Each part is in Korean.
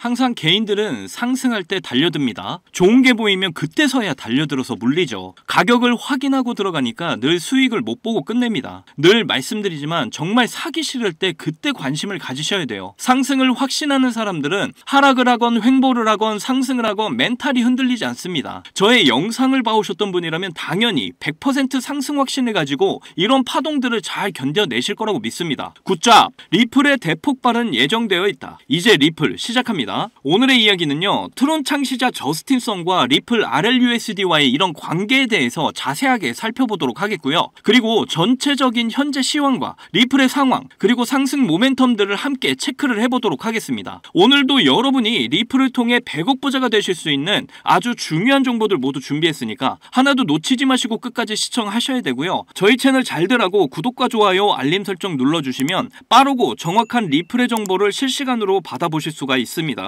항상 개인들은 상승할 때 달려듭니다. 좋은 게 보이면 그때서야 달려들어서 물리죠. 가격을 확인하고 들어가니까 늘 수익을 못 보고 끝냅니다. 늘 말씀드리지만 정말 사기 싫을 때 그때 관심을 가지셔야 돼요. 상승을 확신하는 사람들은 하락을 하건 횡보를 하건 상승을 하건 멘탈이 흔들리지 않습니다. 저의 영상을 봐오셨던 분이라면 당연히 100% 상승 확신을 가지고 이런 파동들을 잘 견뎌내실 거라고 믿습니다. 굿잡! 리플의 대폭발은 예정되어 있다. 이제 리플 시작합니다. 오늘의 이야기는요, 트론 창시자 저스틴 성과 리플 RLUSD와의 이런 관계에 대해서 자세하게 살펴보도록 하겠고요. 그리고 전체적인 현재 시황과 리플의 상황, 그리고 상승 모멘텀들을 함께 체크를 해보도록 하겠습니다. 오늘도 여러분이 리플을 통해 100억 부자가 되실 수 있는 아주 중요한 정보들 모두 준비했으니까 하나도 놓치지 마시고 끝까지 시청하셔야 되고요. 저희 채널 잘들 하고 구독과 좋아요, 알림 설정 눌러주시면 빠르고 정확한 리플의 정보를 실시간으로 받아보실 수가 있습니다.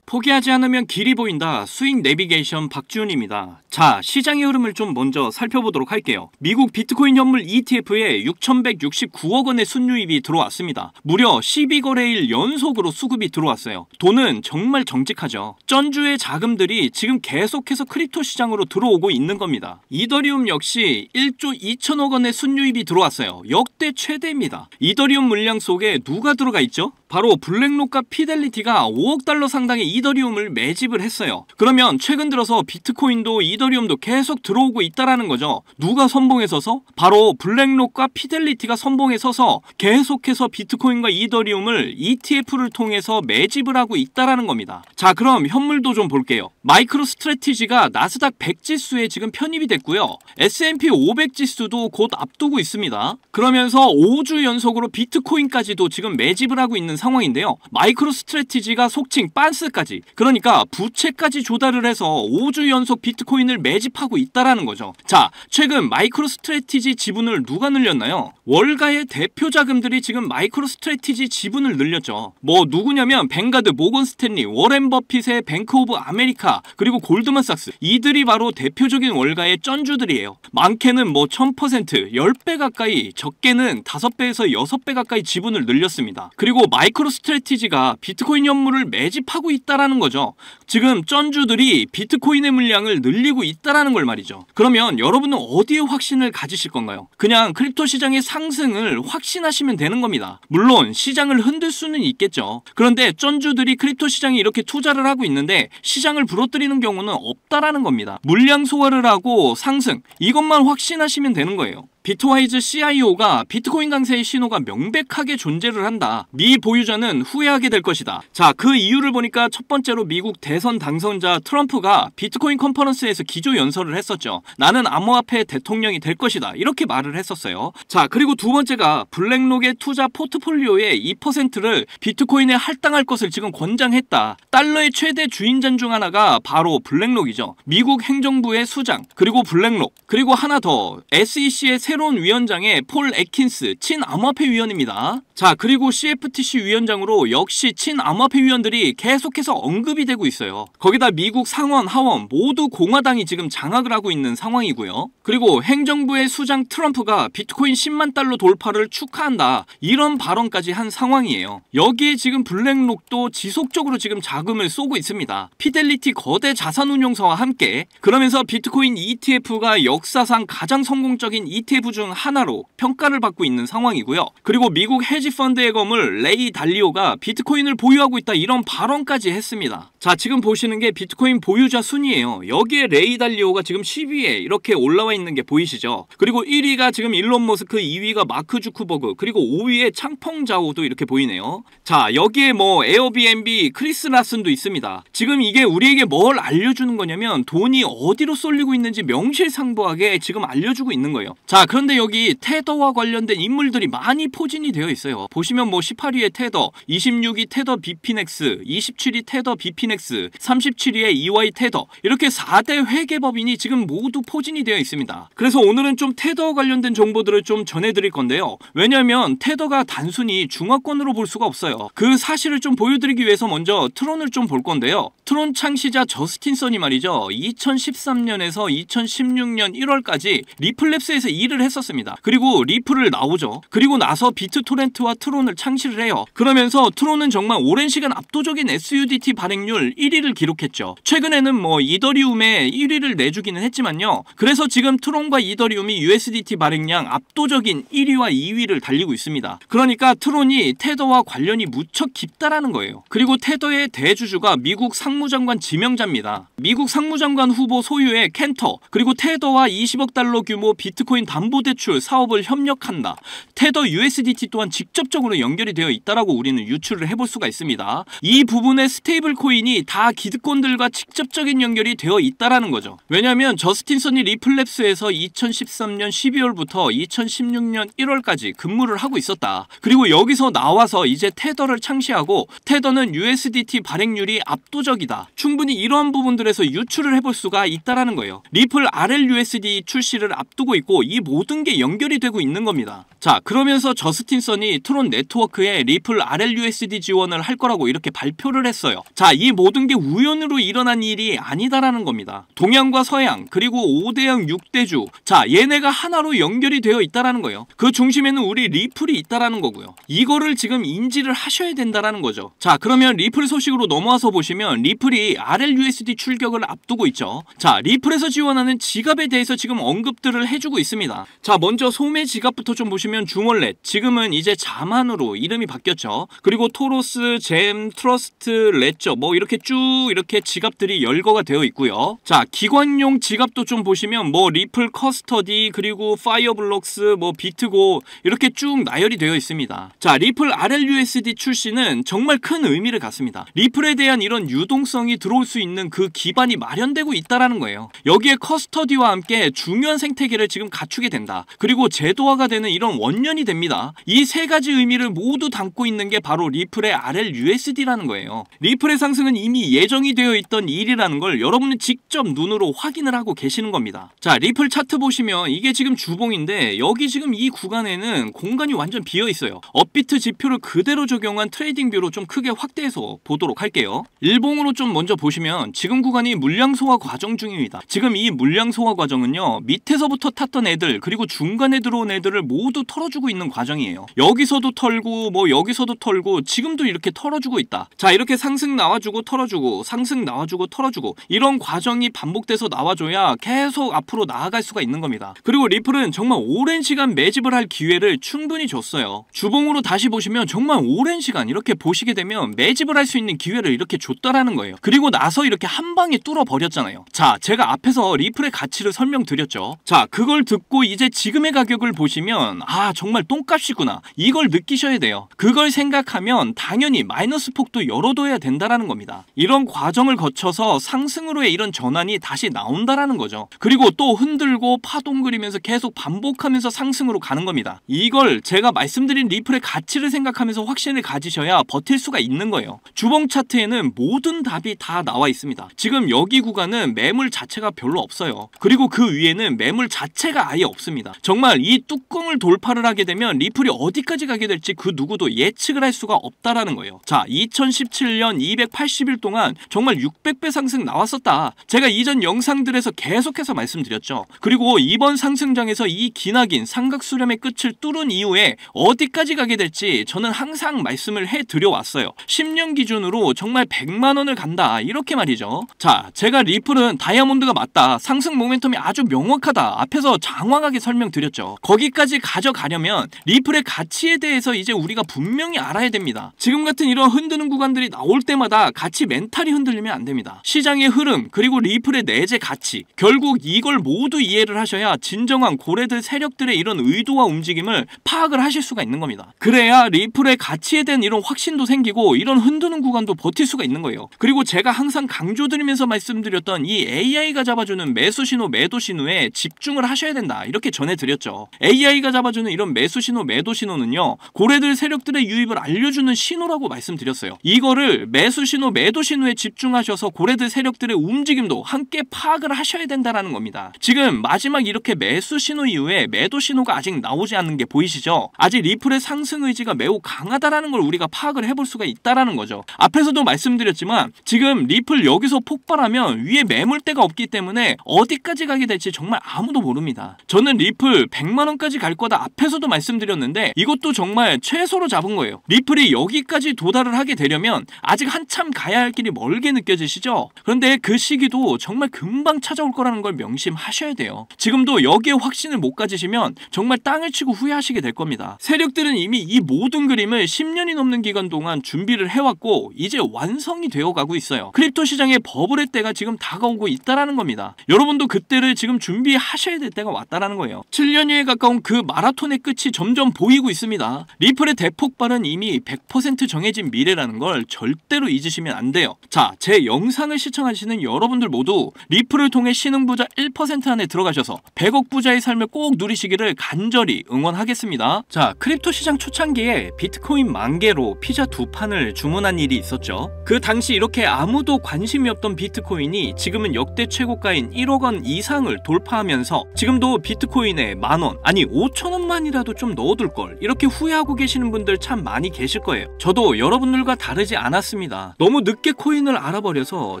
포기하지 않으면 길이 보인다. 수익 내비게이션 박지훈입니다. 자, 시장의 흐름을 좀 먼저 살펴보도록 할게요. 미국 비트코인 현물 ETF에 6,169억 원의 순유입이 들어왔습니다. 무려 12거래일 연속으로 수급이 들어왔어요. 돈은 정말 정직하죠. 전주의 자금들이 지금 계속해서 크립토 시장으로 들어오고 있는 겁니다. 이더리움 역시 1조 2천억 원의 순유입이 들어왔어요. 역대 최대입니다. 이더리움 물량 속에 누가 들어가 있죠? 바로 블랙록과 피델리티가 5억 달러 상당의 이더리움을 매집을 했어요. 그러면 최근 들어서 비트코인도 이더리움도 계속 들어오고 있다라는 거죠. 누가 선봉에 서서? 바로 블랙록과 피델리티가 선봉에 서서 계속해서 비트코인과 이더리움을 ETF를 통해서 매집을 하고 있다라는 겁니다. 자, 그럼 현물도 좀 볼게요. 마이크로 스트래티지가 나스닥 100 지수에 지금 편입이 됐고요. S&P 500 지수도 곧 앞두고 있습니다. 그러면서 5주 연속으로 비트코인까지도 지금 매집을 하고 있는 상황인데요. 마이크로 스트래티지가 속칭 빤스까지, 그러니까 부채까지 조달을 해서 5주 연속 비트코인을 매집하고 있다라는 거죠. 자, 최근 마이크로 스트래티지 지분을 누가 늘렸나요? 월가의 대표 자금들이 지금 마이크로 스트래티지 지분을 늘렸죠. 뭐 누구냐면 뱅가드, 모건 스탠리, 워렌 버핏의 뱅크 오브 아메리카, 그리고 골드만삭스, 이들이 바로 대표적인 월가의 쩐주들이에요. 많게는 뭐 1000%, 10배 가까이, 적게는 5배에서 6배 가까이 지분을 늘렸습니다. 그리고 마이크로 스트래티지가 비트코인 현물을 매집하고 있다라는 거죠. 지금 쩐주들이 비트코인의 물량을 늘리고 있다라는 걸 말이죠. 그러면 여러분은 어디에 확신을 가지실 건가요? 그냥 크립토 시장의 상승을 확신하시면 되는 겁니다. 물론 시장을 흔들 수는 있겠죠. 그런데 쩐주들이 크립토 시장에 이렇게 투자를 하고 있는데 시장을 부러뜨리는 경우는 없다라는 겁니다. 물량 소화를 하고 상승, 이것만 확신하시면 되는 거예요. 비트와이즈 CIO가 비트코인 강세의 신호가 명백하게 존재를 한다. 미 보유자는 후회하게 될 것이다. 자, 그 이유를 보니까 첫 번째로 미국 대선 당선자 트럼프가 비트코인 컨퍼런스에서 기조 연설을 했었죠. 나는 암호화폐 대통령이 될 것이다. 이렇게 말을 했었어요. 자, 그리고 두 번째가 블랙록의 투자 포트폴리오의 2%를 비트코인에 할당할 것을 지금 권장했다. 달러의 최대 주인장 중 하나가 바로 블랙록이죠. 미국 행정부의 수장, 그리고 블랙록, 그리고 하나 더 SEC의 새로운 위원장의 폴 애킨스 친암호화폐 위원입니다. 자, 그리고 CFTC 위원장으로 역시 친암호화폐 위원들이 계속해서 언급이 되고 있어요. 거기다 미국 상원, 하원 모두 공화당이 지금 장악을 하고 있는 상황이고요. 그리고 행정부의 수장 트럼프가 비트코인 10만 달러 돌파를 축하한다. 이런 발언까지 한 상황이에요. 여기에 지금 블랙록도 지속적으로 지금 자금을 쏘고 있습니다. 피델리티 거대 자산운용사와 함께. 그러면서 비트코인 ETF가 역사상 가장 성공적인 ETF 중 하나로 평가를 받고 있는 상황이고요. 그리고 미국 헤지펀드의 거물 레이 달리오가 비트코인을 보유하고 있다, 이런 발언까지 했습니다. 자, 지금 보시는 게 비트코인 보유자 순위예요. 여기에 레이 달리오가 지금 10위에 이렇게 올라와 있는 게 보이시죠? 그리고 1위가 지금 일론 머스크, 2위가 마크 주크버그, 그리고 5위에 창펑자오도 이렇게 보이네요. 자, 여기에 뭐 에어비앤비, 크리스 라슨도 있습니다. 지금 이게 우리에게 뭘 알려주는 거냐면 돈이 어디로 쏠리고 있는지 명실상부하게 지금 알려주고 있는 거예요. 자, 그런데 여기 테더와 관련된 인물들이 많이 포진이 되어 있어요. 보시면 뭐 18위에 테더, 26위 테더 비피넥스, 27위 테더 비피넥스, 마틴엑스, 37위에 EY 테더, 이렇게 4대 회계법인이 지금 모두 포진이 되어 있습니다. 그래서 오늘은 좀 테더 관련된 정보들을 좀 전해드릴 건데요. 왜냐하면 테더가 단순히 중화권으로 볼 수가 없어요. 그 사실을 좀 보여드리기 위해서 먼저 트론을 좀 볼 건데요. 트론 창시자 저스틴 선이 말이죠, 2013년에서 2016년 1월까지 리플랩스에서 일을 했었습니다. 그리고 리플을 나오죠. 그리고 나서 비트토렌트와 트론을 창시를 해요. 그러면서 트론은 정말 오랜 시간 압도적인 SUDT 발행률 1위를 기록했죠. 최근에는 뭐 이더리움에 1위를 내주기는 했지만요. 그래서 지금 트론과 이더리움이 USDT 발행량 압도적인 1위와 2위를 달리고 있습니다. 그러니까 트론이 테더와 관련이 무척 깊다라는 거예요. 그리고 테더의 대주주가 미국 상무장관 지명자입니다. 미국 상무장관 후보 소유의 켄터, 그리고 테더와 20억 달러 규모 비트코인 담보대출 사업을 협력한다. 테더 USDT 또한 직접적으로 연결이 되어 있다라고 우리는 유추를 해볼 수가 있습니다. 이 부분의 스테이블 코인이 다 기득권들과 직접적인 연결이 되어 있다라는 거죠. 왜냐하면 저스틴 선이 리플랩스에서 2013년 12월부터 2016년 1월까지 근무를 하고 있었다. 그리고 여기서 나와서 이제 테더를 창시하고 테더는 USDT 발행률이 압도적이다. 충분히 이러한 부분들에서 유추를 해볼 수가 있다라는 거예요. 리플 RLUSD 출시를 앞두고 있고 이 모든 게 연결이 되고 있는 겁니다. 자, 그러면서 저스틴 선이 트론 네트워크에 리플 RLUSD 지원을 할 거라고 이렇게 발표를 했어요. 자, 이 모든 게 우연으로 일어난 일이 아니다라는 겁니다. 동양과 서양, 그리고 5대양 6대주, 자, 얘네가 하나로 연결이 되어 있다라는 거예요. 그 중심에는 우리 리플이 있다라는 거고요. 이거를 지금 인지를 하셔야 된다라는 거죠. 자, 그러면 리플 소식으로 넘어와서 보시면 리플이 RLUSD 출격을 앞두고 있죠. 자, 리플에서 지원하는 지갑에 대해서 지금 언급들을 해주고 있습니다. 자, 먼저 소매 지갑부터 좀 보시면 주몰렛, 지금은 이제 자만으로 이름이 바뀌었죠. 그리고 토로스, 잼, 트러스트, 레저, 뭐 이렇게 쭉 이렇게 지갑들이 열거가 되어 있고요. 자, 기관용 지갑도 좀 보시면 뭐 리플 커스터디, 그리고 파이어블록스, 뭐 비트고 이렇게 쭉 나열이 되어 있습니다. 자, 리플 RLUSD 출시는 정말 큰 의미를 갖습니다. 리플에 대한 이런 유동성이 들어올 수 있는 그 기반이 마련되고 있다라는 거예요. 여기에 커스터디와 함께 중요한 생태계를 지금 갖추게 된다. 그리고 제도화가 되는 이런 원년이 됩니다. 이 세 가지 의미를 모두 담고 있는 게 바로 리플의 RLUSD라는 거예요. 리플의 상승은 이미 예정이 되어 있던 일이라는 걸 여러분은 직접 눈으로 확인을 하고 계시는 겁니다. 자, 리플 차트 보시면 이게 지금 주봉인데 여기 지금 이 구간에는 공간이 완전 비어 있어요. 업비트 지표를 그대로 적용한 트레이딩 뷰로 좀 크게 확대해서 보도록 할게요. 일봉으로 좀 먼저 보시면 지금 구간이 물량 소화 과정 중입니다. 지금 이 물량 소화 과정은요, 밑에서부터 탔던 애들, 그리고 중간에 들어온 애들을 모두 털어주고 있는 과정이에요. 여기서도 털고 뭐 여기서도 털고 지금도 이렇게 털어주고 있다. 자, 이렇게 상승 나와주고 털어주고 상승 나와주고 털어주고 이런 과정이 반복돼서 나와줘야 계속 앞으로 나아갈 수가 있는 겁니다. 그리고 리플은 정말 오랜 시간 매집을 할 기회를 충분히 줬어요. 주봉으로 다시 보시면 정말 오랜 시간 이렇게 보시게 되면 매집을 할 수 있는 기회를 이렇게 줬다라는 거예요. 그리고 나서 이렇게 한 방에 뚫어버렸잖아요. 자, 제가 앞에서 리플의 가치를 설명드렸죠. 자, 그걸 듣고 이제 지금의 가격을 보시면 아, 정말 똥값이구나, 이걸 느끼셔야 돼요. 그걸 생각하면 당연히 마이너스 폭도 열어둬야 된다라는 겁니다. 이런 과정을 거쳐서 상승으로의 이런 전환이 다시 나온다라는 거죠. 그리고 또 흔들고 파동 그리면서 계속 반복하면서 상승으로 가는 겁니다. 이걸 제가 말씀드린 리플의 가치를 생각하면서 확신을 가지셔야 버틸 수가 있는 거예요. 주봉 차트에는 모든 답이 다 나와 있습니다. 지금 여기 구간은 매물 자체가 별로 없어요. 그리고 그 위에는 매물 자체가 아예 없습니다. 정말 이 뚜껑을 돌파를 하게 되면 리플이 어디까지 가게 될지 그 누구도 예측을 할 수가 없다라는 거예요. 자, 2017년 280일 동안 정말 600배 상승 나왔었다. 제가 이전 영상들에서 계속해서 말씀드렸죠. 그리고 이번 상승장에서 이 기나긴 삼각수렴의 끝을 뚫은 이후에 어디까지 가게 될지 저는 항상 말씀을 해드려왔어요. 10년 기준으로 정말 100만원을 간다, 이렇게 말이죠. 자, 제가 리플은 다이아몬드가 맞다, 상승 모멘텀이 아주 명확하다, 앞에서 장황하게 설명드렸죠. 거기까지 가져가려면 리플의 가치에 대해서 이제 우리가 분명히 알아야 됩니다. 지금 같은 이런 흔드는 구간들이 나올 때마다 가치 멘탈이 흔들리면 안 됩니다. 시장의 흐름, 그리고 리플의 내재 가치, 결국 이걸 모두 이해를 하셔야 진정한 고래들 세력들의 이런 의도와 움직임을 파악을 하실 수가 있는 겁니다. 그래야 리플의 가치에 대한 이런 확신도 생기고 이런 흔드는 구간도 버틸 수가 있는 거예요. 그리고 제가 항상 강조드리면서 말씀드렸던 이 AI가 잡아주는 매수 신호, 매도 신호에 집중을 하셔야 된다, 이렇게 전해드렸죠. AI가 잡아주는 이런 매수 신호, 매도 신호는요, 고래들 세력들의 유입을 알려주는 신호라고 말씀드렸어요. 이거를 매수 신호, 매도 신호에 집중하셔서 고래들 세력들의 움직임도 함께 파악을 하셔야 된다는 겁니다. 지금 마지막 이렇게 매수 신호 이후에 매도 신호가 아직 나오지 않는 게 보이시죠? 아직 리플의 상승 의지가 매우 강하다라는 걸 우리가 파악을 해볼 수가 있다라는 거죠. 앞에서도 말씀드렸지만 지금 리플 여기서 폭발하면 위에 매물대가 없기 때문에 어디까지 가게 될지 정말 아무도 모릅니다. 저는 리플 100만원까지 갈 거다 앞에서도 말씀드렸는데 이것도 정말 최소로 잡은 거예요. 리플이 여기까지 도달을 하게 되려면 아직 한참 가야 할 길이 멀게 느껴지시죠? 그런데 그 시기도 정말 금방 찾아올 거라는 걸 명심하셔야 돼요. 지금도 여기에 확신을 못 가지시면 정말 땅을 치고 후회하시게 될 겁니다. 세력들은 이미 이 모든 그림을 10년이 넘는 기간 동안 준비를 해왔고 이제 완성이 되어가고 있어요. 크립토 시장의 버블의 때가 지금 다가오고 있다라는 겁니다. 여러분도 그때를 지금 준비하셔야 될 때가 왔다라는 거예요. 7년여에 가까운 그 마라톤의 끝이 점점 보이고 있습니다. 리플의 대폭발은 이미 100% 정해진 미래라는 걸 절대로 잊으시면 안 돼요. 자, 제 영상을 시청하시는 여러분들 모두 리플을 통해 신흥부자 1% 안에 들어가셔서 100억 부자의 삶을 꼭 누리시기를 간절히 응원하겠습니다. 자, 크립토 시장 초창기에 비트코인 10,000개로 피자 2판을 주문한 일이 있었죠. 그 당시 이렇게 아무도 관심이 없던 비트코인이 지금은 역대 최고가인 1억 원 이상을 돌파하면서 지금도 비트코인에 10,000원, 아니 5,000원만이라도 좀 넣어둘걸 이렇게 후회하고 계시는 분들 참 많이 계실 거예요. 저도 여러분들과 다르지 않았습니다. 너무 늦게 코인을 알아버려서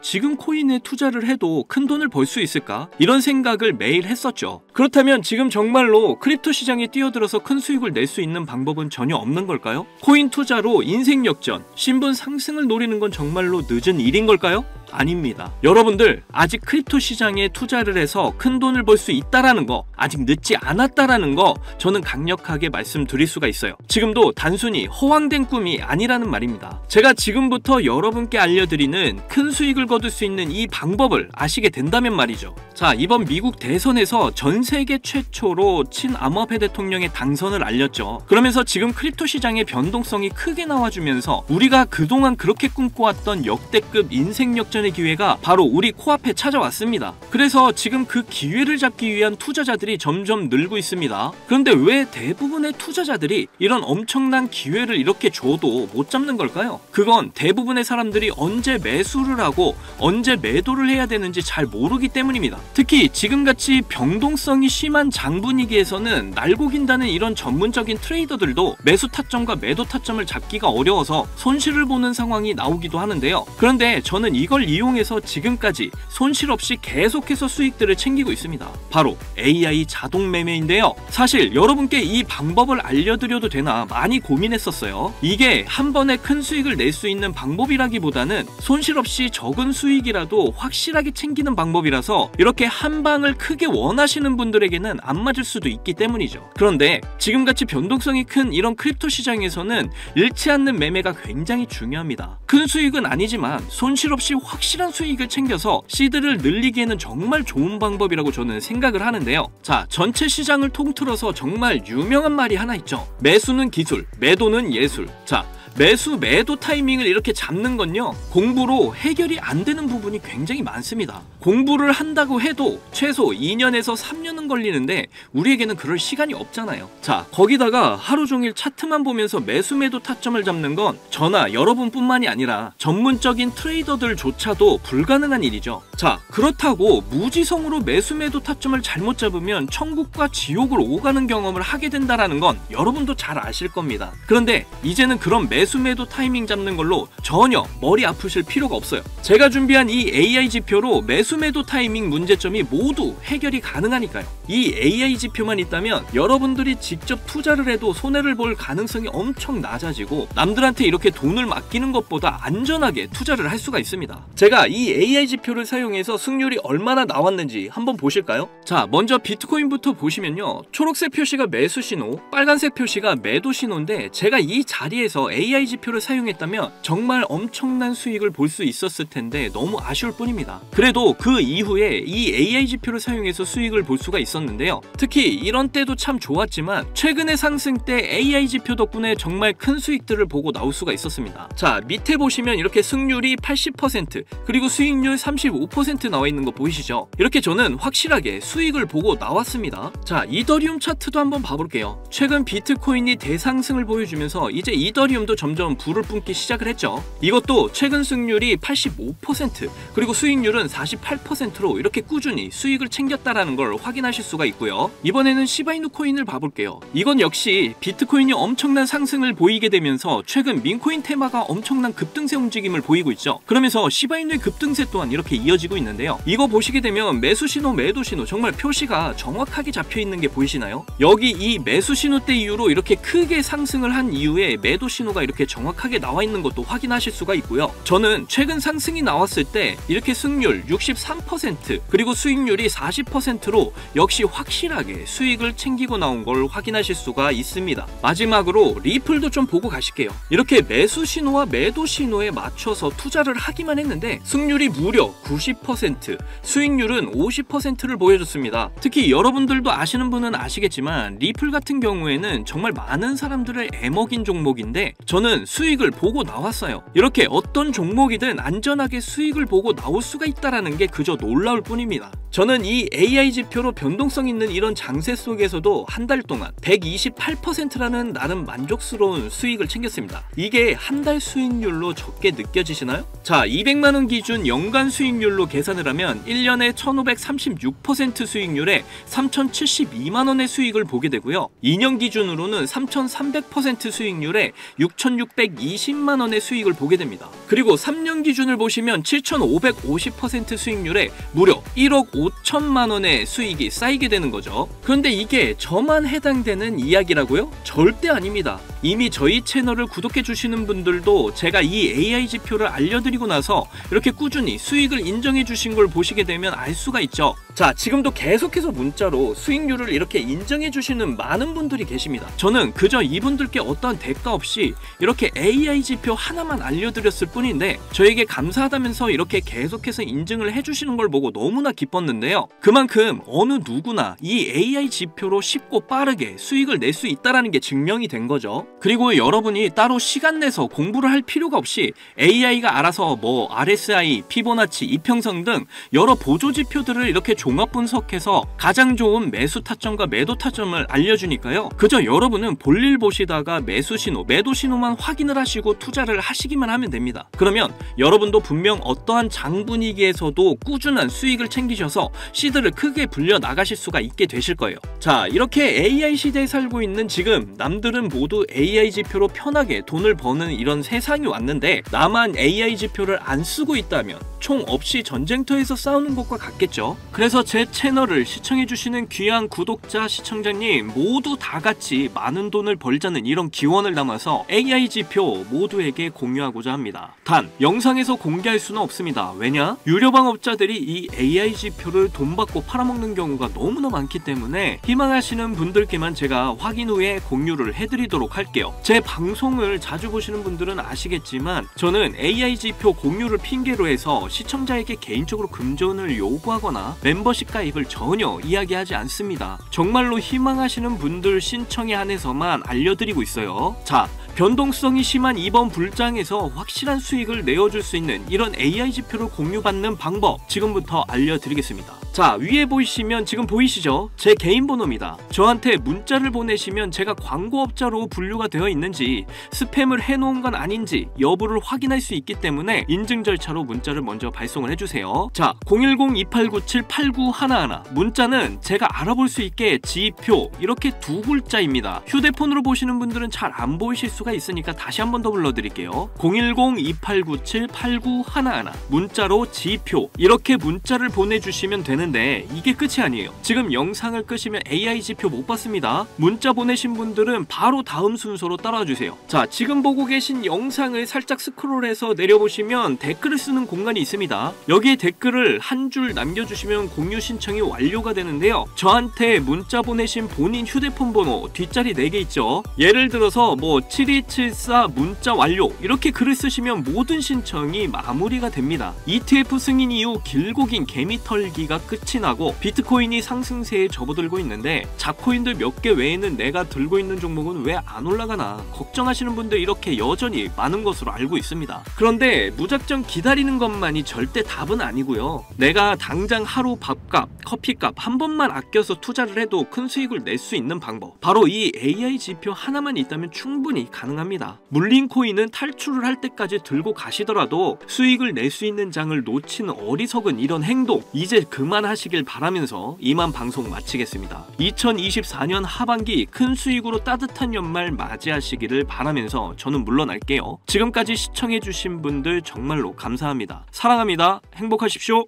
지금 코인에 투자를 해도 큰 돈을 벌 수 있을까? 이런 생각을 매일 했었죠. 그렇다면 지금 정말로 크립토 시장에 뛰어들어서 큰 수익을 낼 수 있는 방법은 전혀 없는 걸까요? 코인 투자로 인생 역전, 신분 상승을 노리는 건 정말로 늦은 일인 걸까요? 아닙니다. 여러분들 아직 크립토 시장에 투자를 해서 큰 돈을 벌 수 있다라는 거, 아직 늦지 않았다라는 거 저는 강력하게 말씀드릴 수가 있어요. 지금도 단순히 허황된 꿈이 아니라는 말입니다. 제가 지금부터 여러분께 알려드리는 큰 수익을 거둘 수 있는 이 방법을 아시게 된다면 말이죠. 자, 이번 미국 대선에서 전 세계 최초로 친암호화폐 대통령의 당선을 알렸죠. 그러면서 지금 크립토 시장의 변동성이 크게 나와주면서 우리가 그동안 그렇게 꿈꿔왔던 역대급 인생 역전의 기회가 바로 우리 코앞에 찾아왔습니다. 그래서 지금 그 기회를 잡기 위한 투자자들이 점점 늘고 있습니다. 그런데 왜 대부분의 투자자들이 이런 엄청난 기회를 이렇게 줘도 못 잡는 걸까요? 그건 대부분의 사람들이 언제 매수를 하고 언제 매도를 해야 되는지 잘 모르기 때문입니다. 특히 지금같이 변동성이 심한 장 분위기에서는 날고 긴다는 이런 전문적인 트레이더들도 매수 타점과 매도 타점을 잡기가 어려워서 손실을 보는 상황이 나오기도 하는데요. 그런데 저는 이걸 이용해서 지금까지 손실 없이 계속해서 수익들을 챙기고 있습니다. 바로 AI 자동 매매인데요. 사실 여러분께 이 방법을 알려드려도 되나 많이 고민했었어요. 이게 한 번에 큰 수익을 낼 수 있는 방법이라기보다는 손실 없이 적은 수익이라도 확실하게 챙기는 방법이라서 이렇게 한 방을 크게 원하시는 분들에게는 안 맞을 수도 있기 때문이죠. 그런데 지금같이 변동성이 큰 이런 크립토 시장에서는 잃지 않는 매매가 굉장히 중요합니다. 큰 수익은 아니지만 손실 없이 확실한 수익을 챙겨서 시드를 늘리기에는 정말 좋은 방법이라고 저는 생각을 하는데요. 자, 전체 시장을 통틀어서 정말 유명한 말이 하나 있죠. 매수는 기술, 매도는 예술. 자, 매수 매도 타이밍을 이렇게 잡는 건요, 공부로 해결이 안 되는 부분이 굉장히 많습니다. 공부를 한다고 해도 최소 2년에서 3년은 걸리는데 우리에게는 그럴 시간이 없잖아요. 자, 거기다가 하루 종일 차트만 보면서 매수 매도 타점을 잡는 건 저나 여러분뿐만이 아니라 전문적인 트레이더들조차도 불가능한 일이죠. 자, 그렇다고 무지성으로 매수 매도 타점을 잘못 잡으면 천국과 지옥을 오가는 경험을 하게 된다는 건 여러분도 잘 아실 겁니다. 그런데 이제는 그런 매수 매도 타이밍 잡는 걸로 전혀 머리 아프실 필요가 없어요. 제가 준비한 이 AI 지표로 매수 매도 타이밍 문제점이 모두 해결이 가능하니까요. 이 AI 지표만 있다면 여러분들이 직접 투자를 해도 손해를 볼 가능성이 엄청 낮아지고 남들한테 이렇게 돈을 맡기는 것보다 안전하게 투자를 할 수가 있습니다. 제가 이 AI 지표를 사용해서 승률이 얼마나 나왔는지 한번 보실까요? 자, 먼저 비트코인부터 보시면요, 초록색 표시가 매수 신호, 빨간색 표시가 매도 신호인데 제가 이 자리에서 AI 지표를 사용했다면 정말 엄청난 수익을 볼 수 있었을 텐데 너무 아쉬울 뿐입니다. 그래도 그 이후에 이 AI 지표를 사용해서 수익을 볼 수가 있었는데요. 특히 이런 때도 참 좋았지만 최근의 상승 때 AI 지표 덕분에 정말 큰 수익들을 보고 나올 수가 있었습니다. 자, 밑에 보시면 이렇게 승률이 80% 그리고 수익률 35% 나와 있는 거 보이시죠? 이렇게 저는 확실하게 수익을 보고 나왔습니다. 자, 이더리움 차트도 한번 봐볼게요. 최근 비트코인이 대상승을 보여주면서 이제 이더리움도 점점 불을 뿜기 시작을 했죠. 이것도 최근 승률이 85% 그리고 수익률은 48%로 이렇게 꾸준히 수익을 챙겼다라는 걸 확인하실 수가 있고요. 이번에는 시바이누 코인을 봐볼게요. 이건 역시 비트코인이 엄청난 상승을 보이게 되면서 최근 민코인 테마가 엄청난 급등세 움직임을 보이고 있죠. 그러면서 시바이누의 급등세 또한 이렇게 이어지고 있는데요. 이거 보시게 되면 매수 신호, 매도 신호 정말 표시가 정확하게 잡혀 있는 게 보이시나요? 여기 이 매수 신호 때 이후로 이렇게 크게 상승을 한 이후에 매도 신호가 이렇게 정확하게 나와 있는 것도 확인하실 수가 있고요. 저는 최근 상승이 나왔을 때 이렇게 승률 63% 그리고 수익률이 40%로 역시 확실하게 수익을 챙기고 나온 걸 확인하실 수가 있습니다. 마지막으로 리플도 좀 보고 가실게요. 이렇게 매수 신호와 매도 신호에 맞춰서 투자를 하기만 했는데 승률이 무려 90%, 수익률은 50%를 보여줬습니다. 특히 여러분들도 아시는 분은 아시겠지만 리플 같은 경우에는 정말 많은 사람들을 애먹인 종목인데 저는 수익을 보고 나왔어요. 이렇게 어떤 종목이든 안전하게 수익을 보고 나올 수가 있다는 게 그저 놀라울 뿐입니다. 저는 이 AI 지표로 변동성 있는 이런 장세 속에서도 한 달 동안 128%라는 나름 만족스러운 수익을 챙겼습니다. 이게 한 달 수익률로 적게 느껴지시나요? 자, 200만원 기준 연간 수익률로 계산을 하면 1년에 1536% 수익률에 3072만원의 수익을 보게 되고요. 2년 기준으로는 3300% 수익률에 6620만원의 수익을 보게 됩니다. 그리고 3년 기준을 보시면 7550% 수익률에 무려 1억 5천만원의 수익이 쌓이게 되는 거죠. 그런데 이게 저만 해당되는 이야기라고요? 절대 아닙니다. 이미 저희 채널을 구독해 주시는 분들도 제가 이 AI 지표를 알려드리고 나서 이렇게 꾸준히 수익을 인정해 주신 걸 보시게 되면 알 수가 있죠. 자, 지금도 계속해서 문자로 수익률을 이렇게 인정해 주시는 많은 분들이 계십니다. 저는 그저 이분들께 어떠한 대가 없이 이렇게 AI 지표 하나만 알려드렸을 뿐인데 저에게 감사하다면서 이렇게 계속해서 인증을 해주시는 걸 보고 너무나 기뻤는데요. 그만큼 어느 누구나 이 AI 지표로 쉽고 빠르게 수익을 낼 수 있다는 게 증명이 된 거죠. 그리고 여러분이 따로 시간 내서 공부를 할 필요가 없이 AI가 알아서 뭐 RSI, 피보나치, 이평선 등 여러 보조 지표들을 이렇게 종합 분석해서 가장 좋은 매수 타점과 매도 타점을 알려주니까요. 그저 여러분은 볼일 보시다가 매수 신호, 매도 신호만 확인을 하시고 투자를 하시기만 하면 됩니다. 그러면 여러분도 분명 어떠한 장 분위기에서도 꾸준한 수익을 챙기셔서 시드를 크게 불려 나가실 수가 있게 되실 거예요. 자, 이렇게 AI 시대에 살고 있는 지금 남들은 모두 AI 지표로 편하게 돈을 버는 이런 세상이 왔는데 나만 AI 지표를 안 쓰고 있다면 총 없이 전쟁터에서 싸우는 것과 같겠죠. 그래서 제 채널을 시청해주시는 귀한 구독자, 시청자님 모두 다 같이 많은 돈을 벌자는 이런 기원을 담아서 AI 지표 모두에게 공유하고자 합니다. 단, 영상에서 공개할 수는 없습니다. 왜냐? 유료방업자들이 이 AI 지표를 돈 받고 팔아먹는 경우가 너무나 많기 때문에 희망하시는 분들께만 제가 확인 후에 공유를 해드리도록 할게요. 제 방송을 자주 보시는 분들은 아시겠지만 저는 AI 지표 공유를 핑계로 해서 시청자에게 개인적으로 금전을 요구하거나 멤버십 가입을 전혀 이야기하지 않습니다. 정말로 희망하시는 분들 신청에 한해서만 알려드리고 있어요. 자, 변동성이 심한 이번 불장에서 확실한 수익을 내어줄 수 있는 이런 AI 지표를 공유받는 방법 지금부터 알려드리겠습니다. 자, 위에 보이시면 지금 보이시죠? 제 개인 번호입니다. 저한테 문자를 보내시면 제가 광고업자로 분류가 되어 있는지 스팸을 해놓은 건 아닌지 여부를 확인할 수 있기 때문에 인증 절차로 문자를 먼저 발송을 해주세요. 자, 010-2897-8911 문자는 제가 알아볼 수 있게 지표 이렇게 두 글자입니다. 휴대폰으로 보시는 분들은 잘 안 보이실 수가 있으니까 다시 한 번 더 불러드릴게요. 010-2897-8911 문자로 지표 이렇게 문자를 보내주시면 되는데 이게 끝이 아니에요. 지금 영상을 끄시면 AI 지표 못 봤습니다. 문자 보내신 분들은 바로 다음 순서로 따라와 주세요. 자, 지금 보고 계신 영상을 살짝 스크롤해서 내려보시면 댓글을 쓰는 공간이 있습니다. 여기에 댓글을 한 줄 남겨주시면 공유 신청이 완료가 되는데요. 저한테 문자 보내신 본인 휴대폰 번호 뒷자리 4개 있죠. 예를 들어서 뭐 7274 문자 완료 이렇게 글을 쓰시면 모든 신청이 마무리가 됩니다. ETF 승인 이후 길고 긴 개미 털기가 끝 끝이 나고 비트코인이 상승세에 접어들고 있는데 잡코인들 몇 개 외에는 내가 들고 있는 종목은 왜 안 올라가나 걱정하시는 분들 이렇게 여전히 많은 것으로 알고 있습니다. 그런데 무작정 기다리는 것만이 절대 답은 아니고요. 내가 당장 하루 밥값, 커피값 한 번만 아껴서 투자를 해도 큰 수익을 낼 수 있는 방법, 바로 이 AI 지표 하나만 있다면 충분히 가능합니다. 물린 코인은 탈출을 할 때까지 들고 가시더라도 수익을 낼 수 있는 장을 놓치는 어리석은 이런 행동 이제 그만하시길 바라면서 이만 방송 마치겠습니다. 2024년 하반기 큰 수익으로 따뜻한 연말 맞이하시기를 바라면서 저는 물러날게요. 지금까지 시청해주신 분들 정말로 감사합니다. 사랑합니다. 행복하십시오.